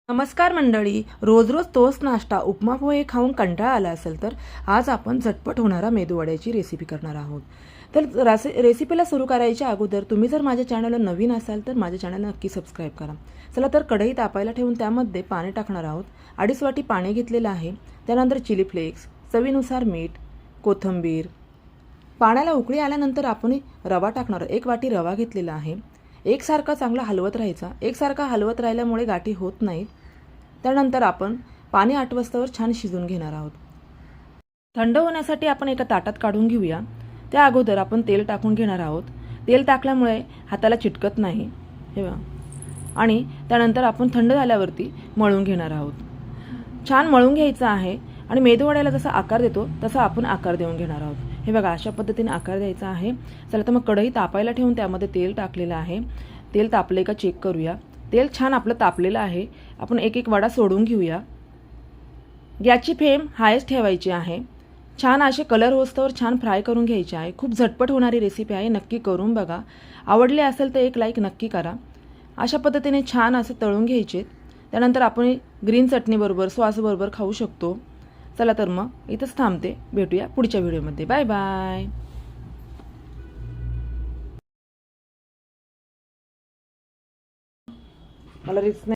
नमस्कार मंडळी. रोज रोज तोच नाश्ता उपमा पोहे खाऊन कंटाळा आला असेल तर आज आपण झटपट होणारा मेदूवड्याची रेसिपी करणार आहोत. तर रेसिपीला सुरू करायच्या अगोदर तुम्ही जर माझ्या चॅनलला नवीन असाल तर माझ्या चॅनलला नक्की सबस्क्राईब करा. चला तर कढई तापायला ठेवून त्यामध्ये पाणी टाकणार आहोत. 2.5 वाटी पाणी घेतलेलं आहे. त्यानंतर चिली फ्लेक्स, चवीनुसार मीठ, कोथिंबीर. पाण्याला उकळी आल्यानंतर आपण रवा टाकणार. 1 वाटी रवा घेतलेला आहे. एकसारखा चांगला हलवत राहायचा. एकसारखा हलवत राहिल्यामुळे गाठी होत नाहीत. त्यानंतर आपण पाणी आटवस्तवर छान शिजवून घेणार आहोत. थंड होण्यासाठी आपण एका ताटात काढून घेऊया. त्या अगोदर आपण तेल टाकून घेणार आहोत. तेल टाकल्यामुळे हाताला चिटकत नाही हे बघा. आणि त्यानंतर आपण थंड झाल्यावरती मळून घेणार आहोत. छान मळून घ्यायचं आहे आणि मेदूवड्याला जसा आकार देतो तसा आपण आकार देऊन घेणार आहोत. हे बघा, अशा पद्धतीने आकार द्यायचा आहे. चला तर मग कढई तापायला ठेवून त्यामध्ये तेल टाकलेलं आहे. तेल तापले का चेक करूया. तेल छान आपलं तापलेलं आहे. आपण एक एक वडा सोडून घेऊया. गॅसची फ्लेम हायच ठेवायची आहे. छान असे कलर होस्तवर छान फ्राय करून घ्यायचे आहे. खूप झटपट होणारी रेसिपी आहे. नक्की करून बघा. आवडले असेल तर एक लाईक नक्की करा. अशा पद्धतीने छान असं तळून घ्यायचे. त्यानंतर आपण ग्रीन चटणीबरोबर सॉसबरोबर खाऊ शकतो. चला तर मग इथंच थांबते. भेटूया पुढच्या व्हिडिओमध्ये. Bye bye. मला रिस्क